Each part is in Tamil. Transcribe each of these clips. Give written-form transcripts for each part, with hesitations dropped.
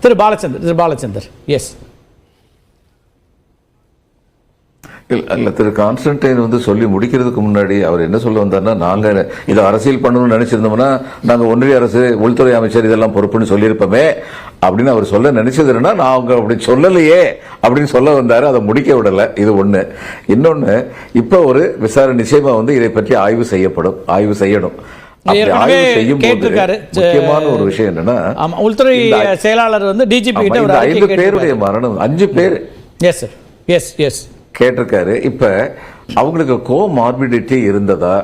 திரு பாலச்சந்தர் எஸ். இல்ல திரு கான்ஸ்டன்டைன் வந்து சொல்லி முடிக்கிறதுக்கு முன்னாடி அவர் என்ன சொல்ல வந்தார்னா, நாங்க இதை அரசியல் பண்ணணும்னு நினைச்சிருந்தோம்னா நாங்க ஒன்றிய அரசு உள்துறை அமைச்சர் இதெல்லாம் பொறுப்புன்னு சொல்லியிருப்போமே அப்படின்னு அவர் சொல்ல நினைச்சது என்னன்னா, நான் அவங்க அப்படி சொல்லலையே அப்படின்னு சொல்ல வந்தாரு. அதை முடிக்க விடல. இது ஒண்ணு. இன்னொன்னு, இப்ப ஒரு விசாரணை நிச்சயமா வந்து இதை பற்றி ஆய்வு செய்யணும். முக்கியமான ஒரு விஷயம் என்னன்னா, உள்துறை செயலாளர் வந்து டிஜிபி கிட்ட ஒரு 5 பேருடைய மரணம் 5 பேர் கேட்டிருக்காரு. இப்ப அவங்களுக்கு கோமார்பிடிட்டி இருந்ததா?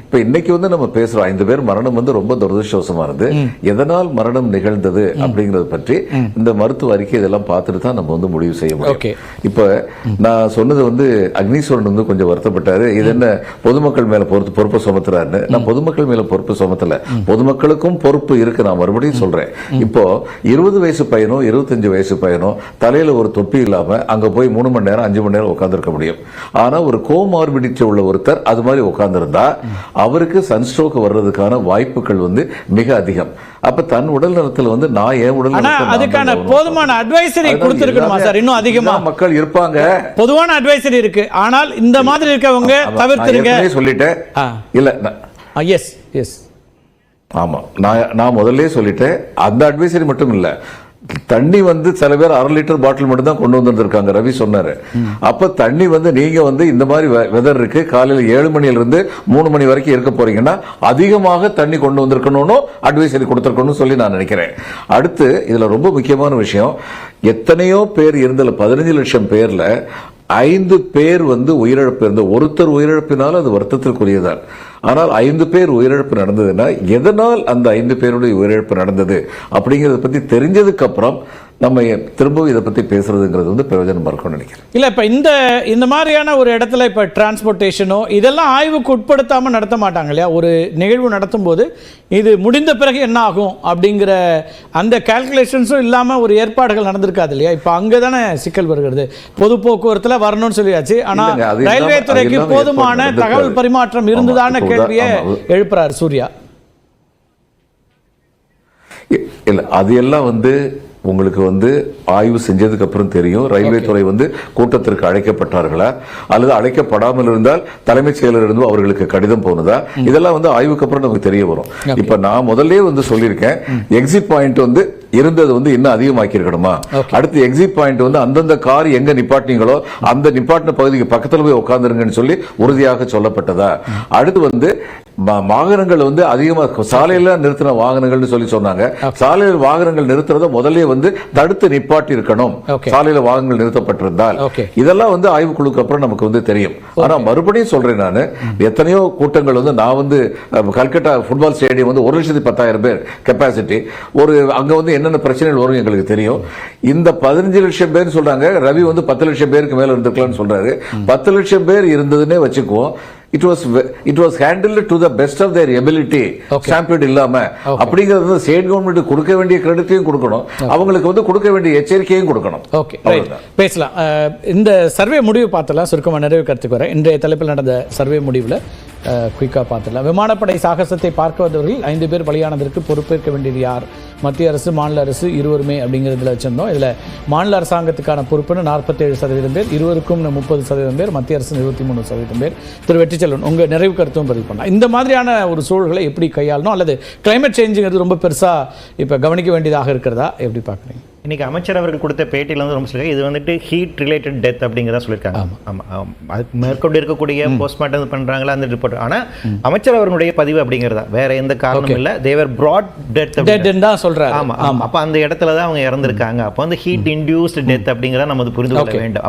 இப்ப இன்னைக்கு வந்து நம்ம பேசுறோம் 5 பேர் மரணம் வந்து ரொம்ப துரதிருஷ்டவசமானது. எதனால் மரணம் நிகழ்ந்தது அப்படிங்கறத பற்றி இந்த மருத்துவ அறிக்கை இதெல்லாம் பார்த்துட்டு தான் நம்ம வந்து முடிவு செய்ய முடியும். இப்ப நான் சொன்னது வந்து அக்னீஸ்வரன் வந்து கொஞ்சம் வருத்தப்பட்டாரு. இது என்ன பொதுமக்கள் மேல பொறுப்பு சுமத்துறாருன்னு. நான் பொதுமக்கள் மேல பொறுப்பு சுமத்தல, பொதுமக்களுக்கும் பொறுப்பு இருக்கு. நான் மறுபடியும் சொல்றேன். இப்போ 20 வயசு பையனோ 25 வயசு பையனோ தலையில ஒரு தொப்பி இல்லாம அங்க போய் 3 மணி நேரம் 5 மணி நேரம் உட்கார்ந்துருக்க முடியும். ஆனா ஒரு கோமார்பிடிட்டி உள்ள ஒருத்தர் அது மாதிரி உட்கார்ந்திருந்தா அவருக்கு சன்ஸ்ட்ரோக் வர்றதுக்கான வாய்ப்புகள் வந்து மிக அதிகம். அப்ப தன் உடல் நலத்துல வந்து நான் ஏன் உடல் அதுக்கான போதுமான அட்வைசரி கொடுத்திருக்கணுமா சார்? இன்னும் அதிகமா மக்கள் இருப்பாங்க. பொதுவான அட்வைசரி இருக்கு. ஆனால் இந்த மாதிரி இருக்கவங்க தவிர்த்துருங்க சொல்லிட்டேன். இல்ல எஸ் எஸ் ஆமா, நான் முதல்ல சொல்லிட்டேன். அந்த அட்வைசரி மட்டும் இல்ல, தண்ணி வந்து சில பேர் 1/2 லிட்டர் பாட்டில் மட்டும் தான் கொண்டு வந்திருக்காங்க. ரவி சொன்னாரு. அப்ப தண்ணி வந்து நீங்க வந்து இந்த மாதிரி வெதர் இருக்கு, காலையில 7 மணில இருந்து 3 மணி வரைக்கும் இருக்க போறீங்கன்னா அதிகமாக தண்ணி கொண்டு வந்திருக்கணும்னு அட்வைசரி கொடுத்திருக்கணும்னு சொல்லி நான் நினைக்கிறேன். அடுத்து இதுல ரொம்ப முக்கியமான விஷயம், எத்தனையோ பேர் இருந்தல 15 லட்சம் பேர்ல 5 பேர் வந்து உயிரிழப்பு இருந்த, ஒருத்தர் உயிரிழப்பினாலும் அது வருத்தத்திற்குரியதான். ஆனால் 5 பேர் உயிரிழப்பு நடந்ததுன்னா எதனால் அந்த 5 பேருடைய உயிரிழப்பு நடந்தது அப்படிங்கறத பத்தி தெரிஞ்சதுக்கு அப்புறம் நம்ம திரும்பவும் இதை பத்தி பேசுறதுங்கிறது வந்து பிரயோஜனமா இருக்கும்னு நினைக்கிறேன். இல்ல இப்ப இந்த மாதிரியான ஒரு இடத்துல இப்ப டிரான்ஸ்போர்ட்டேஷனோ இதெல்லாம் ஆய்வுக்கு உட்படுத்தாம நடத்த மாட்டாங்க இல்லையா? ஒரு நிகழ்வு நடத்தும் போது இது முடிந்த பிறகு என்ன ஆகும் அப்படிங்கிற அந்த கால்குலேஷன்ஸும் இல்லாம ஒரு ஏற்பாடுகள் நடந்திருக்காது இல்லையா? இப்ப அங்கதானே சிக்கல் வருகிறது. பொது போக்குவரத்துல வரணும்னு சொல்லியாச்சு, ஆனா ரயில்வே துறைக்கு போதுமான தகவல் பரிமாற்றம் இருந்ததான கேள்வியை எழுப்புறாரு சூர்யா. இல்ல அது எல்லாம் வந்து உங்களுக்கு வந்து ஆய்வு செஞ்சதுக்கு அப்புறம் தெரியும். ரயில்வே துறை வந்து கூட்டத்திற்கு அழைக்கப்பட்டார்களா அல்லது அழைக்கப்படாமல் இருந்தால் தலைமைச் செயலர் இருந்து அவர்களுக்கு கடிதம் போனதா, இதெல்லாம் வந்து ஆய்வுக்கு அப்புறம் நமக்கு தெரிய வரும். இப்ப நான் முதல்ல வந்து சொல்லியிருக்கேன், எக்ஸிட் பாயிண்ட் வந்து இருந்தது வந்து இன்னும் அதிகமாக்கி இருக்கணுமா, அடுத்து எக்ஸிட் பாயிண்ட் வந்து அந்தந்த கார் எங்க நிப்பாட்டினீங்களோ அந்த நிப்பாட்டின பகுதிக்கு பக்கத்துல போய் உட்கார்ந்துருங்கன்னு சொல்லி உறுதியாக சொல்லப்பட்டதா, அடுத்து வந்து வாகனங்கள் வந்து அதிகமா சாலையில நிறுத்தின வாகனங்கள் சொல்லி சொன்னாங்க. சாலையில் வாகனங்கள் நிறுத்துறத முதல்ல வந்து தடுத்து நிப்பாட்டி இருக்கணும் சாலையில வாகனங்கள் நிறுத்தப்பட்டிருந்தால். இதெல்லாம் வந்து ஆய்வுக்குழுக்கு அப்புறம் நமக்கு வந்து தெரியும். ஆனா மறுபடியும் சொல்றேன், நான் எத்தனையோ கூட்டங்கள் வந்து நான் வந்து கல்கட்டா ஃபுட்பால் ஸ்டேடியம் வந்து 1,10,000 பேர் கெப்பாசிட்டி, ஒரு அங்க வந்து என்னென்ன பிரச்சனைகள் வரும் எங்களுக்கு தெரியும். இந்த 15 லட்சம் பேர் சொல்றாங்க, ரவி வந்து 10 லட்சம் பேருக்கு மேல இருந்திருக்கலாம்னு சொல்றாரு. 10 லட்சம் பேர் இருந்ததுன்னே வச்சுக்குவோம். It was handled to the best of their ability. Stampede இல்லாம அப்படிங்கிறது ஸ்டேட் கவர்மெண்ட் கொடுக்க வேண்டிய கிரெடிட்டையும் கொடுக்கணும், அவங்களுக்கு வந்து கொடுக்க வேண்டிய எச்சரிக்கையும் கொடுக்கணும். ஓகே, பேசலாம். இந்த சர்வே முடிவு பார்த்தலாம், சுருக்கமாக நிறைவு கருத்துக்கு வரேன். இன்றைய தலைப்பில் நடந்த சர்வே முடிவில் குயிக்காக பார்த்துடலாம். விமானப்படை சாகசத்தை பார்க்க வந்தவர்கள் 5 பேர் பலியானதற்கு பொறுப்பேற்க வேண்டியது யார்? மத்திய அரசு மாநில அரசு இருவருமே அப்படிங்கிறதுல வச்சிருந்தோம். இதில் மாநில அரசாங்கத்துக்கான பொறுப்புன்னு 47% பேர், இருவருக்கும் 30% பேர், மத்திய அரசு 23% பேர். திரு வெற்றிச்செல்வன், உங்கள் நிறைவு கருத்தும் பதிவு பண்ணலாம். இந்த மாதிரியான ஒரு சூழல்களை எப்படி கையாளணும், அல்லது கிளைமேட் சேஞ்சுங்கிறது ரொம்ப பெருசாக இப்போ கவனிக்க வேண்டியதாக இருக்கிறதா, எப்படி பார்க்குறீங்க? இன்றைக்கி அமைச்சர் அவர்கள் கொடுத்த பேட்டியில் வந்து ரொம்ப சொல்லியிருக்காங்க, இது வந்துட்டு ஹீட் ரிலேட்டட் டெத் அப்படிங்கிறதா சொல்லியிருக்காங்க. ஆமாம், அதுக்கு மேற்கொண்டு இருக்கக்கூடிய போஸ்ட்மார்ட்டம் பண்ணுறாங்களா அந்த ரிப்போர்ட். ஆனால் அமைச்சர் அவர்களுடைய பதிவு அப்படிங்கிறதா வேற எந்த காரணமும் இல்லை. தேவர் ப்ராட் டெத் தான் சொல்கிறாங்க. ஆமாம், அப்போ அந்த இடத்துல தான் அவங்க இறந்துருக்காங்க. அப்போ வந்து ஹீட் இன்டியூஸ்டு டெத் அப்படிங்கிறத நம்ம புரிந்து கொள்ள வேண்டும்.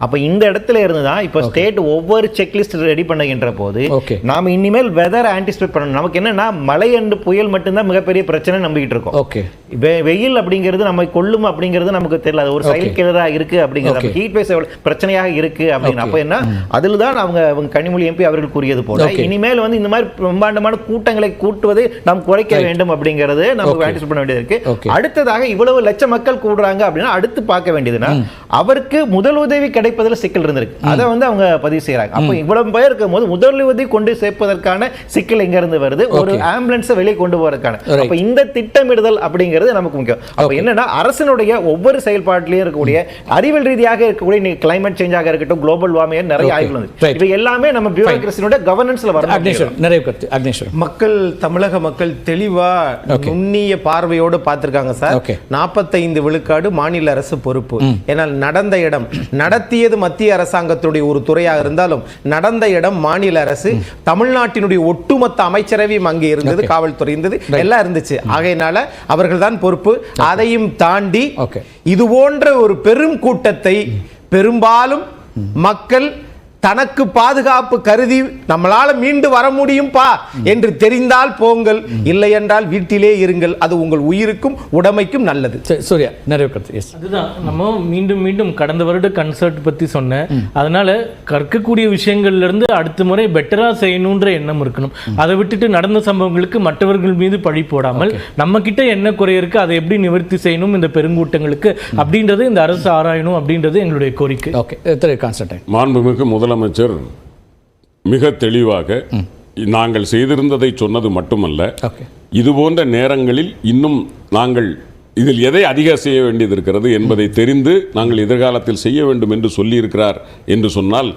அப்போ இந்த இடத்துல இருந்து தான் இப்போ ஸ்டேட் ஒவ்வொரு செக்லிஸ்ட் ரெடி பண்ணுகின்ற போது நாம் இனிமேல் வெதர் ஆன்டிசிபேட் பண்ணணும். நமக்கு என்னன்னா மழை அண்டு புயல் மட்டும்தான் மிகப்பெரிய பிரச்சனை நம்பிக்கிட்டு இருக்கோம். வெயில் அப்படிங்கிறது நம்ம கொள்ளும் விடும் அப்படிங்கிறது நமக்கு தெரியல. அது ஒரு சைல்ட் கில்லரா இருக்கு அப்படிங்கிறது, ஹீட் வேவ்ஸ் பிரச்சனையாக இருக்கு அப்படிங்கிற அப்ப என்ன அதில் தான் அவங்க கனிமொழி எம்பி அவர்கள் கூறியது போல இனிமேல் வந்து இந்த மாதிரி பிரம்மாண்டமான கூட்டங்களை கூட்டுவதை நாம் குறைக்க வேண்டும் அப்படிங்கிறது நமக்கு ஆன்டிசிபேட் பண்ண வேண்டியது இருக்கு. அடுத்ததாக இவ்வளவு லட்சம் மக்கள் கூடுறாங்க அப்படின்னா அடுத்து பார்க்க வேண்டியதுன்னா அவருக்கு முதல் உதவி கிடைப்பதில் சிக்கல் இருந்திருக்கு. அதை வந்து அவங்க பதிவு செய்யறாங்க. அப்போ இவ்வளவு பேர் இருக்கும் போது முதல் உதவி கொண்டு சேர்ப்பதற்கான சிக்கல் எங்க இருந்து வருது? ஒரு ஆம்புலன்ஸை வெளியே கொண்டு போறதுக்கான. அப்ப இந்த திட்டமிடுதல் அப்படிங்கிறது நமக்கு முக்கியம். அப்ப என்னன்னா அரசினுடைய ஒவ்வொரு செயல்பாட்டிலையும் இருக்கக்கூடிய அறிவியல் ரீதியாக இருக்கக்கூடிய கிளைமேட் சேஞ்சாக இருக்கட்டும், குளோபல் வார்மிங் நிறைய ஆய்வுகள் வந்து இவை எல்லாமே நம்ம பியூரோக்ரசியோட கவர்னன்ஸ்ல வரணும். மக்கள் தமிழக மக்கள் தெளிவா நுண்ணிய பார்வையோடு பார்த்திருக்காங்க சார். 45 விழுக்காடு மாநில அரசு பொறுப்பு. ஏனால் நடந்த இடம் நடத்தியது மத்திய அரசாங்கத்துடைய ஒரு துறையாக இருந்தாலும் நடந்த இடம் மாநில அரசு. தமிழ்நாட்டினுடைய ஒட்டுமொத்த அமைச்சரவையும் அங்கே இருந்தது, காவல்துறை இருந்தது, எல்லாம் இருந்துச்சு. ஆகையினால அவர்கள் தான் பொறுப்பு. அதையும் தாண்டி இது போன்ற ஒரு பெரும் கூட்டத்தை பெரும்பாலும் மக்கள் தனக்கு பாதுகாப்பு கருதி நம்மளால மீண்டு வர முடியும்பா என்று தெரிந்தால் போங்கள், இல்லை என்றால் வீட்டிலே இருங்கள். அது உங்கள் உயிருக்கும் உடமைக்கும் நல்லது. சூர்யா நிறைய கருத்து. அதுதான் நம்ம மீண்டும் மீண்டும் கடந்த வருட கன்சர்ட் பத்தி சொன்னேன். அதனால கற்கக்கூடிய விஷயங்கள்ல இருந்து அடுத்த முறை பெட்டரா செய்யணும்ன்ற எண்ணம் இருக்கணும். அதை விட்டுட்டு நடந்த சம்பவங்களுக்கு மற்றவர்கள் மீது பழி போடாமல் நம்ம கிட்ட என்ன குறை இருக்கு, அதை எப்படி நிவர்த்தி செய்யணும் இந்த பெருங்கூட்டங்களுக்கு அப்படின்றது இந்த அரசு ஆராயணும் அப்படின்றது எங்களுடைய கோரிக்கை. ஓகே திரு கான்ஸ்டன்டைன். மாண்புமிகு முதலமைச்சர் மிக தெளிவாக நாங்கள் செய்திருந்ததை சொன்னது மட்டுமல்ல, இது போன்ற நேரங்களில் இன்னும் நாங்கள் இதில் எதை அதிக செய்ய வேண்டியது இருக்கிறது என்பதை தெரிந்து நாங்கள் எதிர்காலத்தில் செய்ய வேண்டும் என்று சொல்லியிருக்கிறார் என்று சொன்னால்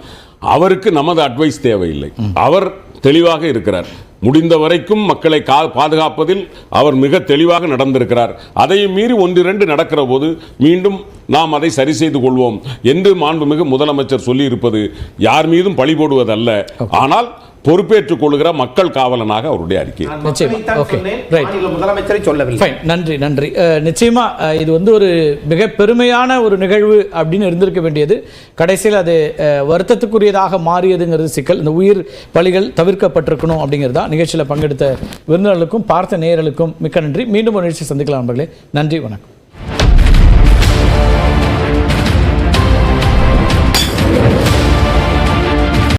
அவருக்கு நமது அட்வைஸ் தேவையில்லை. அவர் தெளிவாக இருக்கிறார். முடிந்த வரைக்கும் மக்களை பாதுகாப்பதில் அவர் மிக தெளிவாக நடந்திருக்கிறார். அதையும் மீறி ஒன்றிரண்டு நடக்கிற போது மீண்டும் நாம் அதை சரி செய்து கொள்வோம் என்று மாண்புமிகு முதலமைச்சர் சொல்லியிருப்பது யார் மீதும் பழி போடுவதல்ல, ஆனால் பொறுப்பேற்றுக் கொள்கிற மக்கள் காவலனாக அவருடைய அறிக்கை. முதலமைச்சரை சொல்லவில்லை. நன்றி நன்றி. நிச்சயமா இது வந்து ஒரு மிக பெருமையான ஒரு நிகழ்வு அப்படின்னு இருந்திருக்க வேண்டியது கடைசியில் அது வருத்தத்துக்குரியதாக மாறியதுங்கிறது சிக்கல். இந்த உயிர் பலிகள் தவிர்க்கப்பட்டிருக்கணும் அப்படிங்கிறது தான். நிகழ்ச்சியில் பங்கெடுத்த விருந்தினர்களுக்கும் பார்த்த நேயர்களுக்கும் மிக்க நன்றி. மீண்டும் ஒரு நிகழ்ச்சி சந்திக்கலாம் நண்பர்களே. நன்றி, வணக்கம்.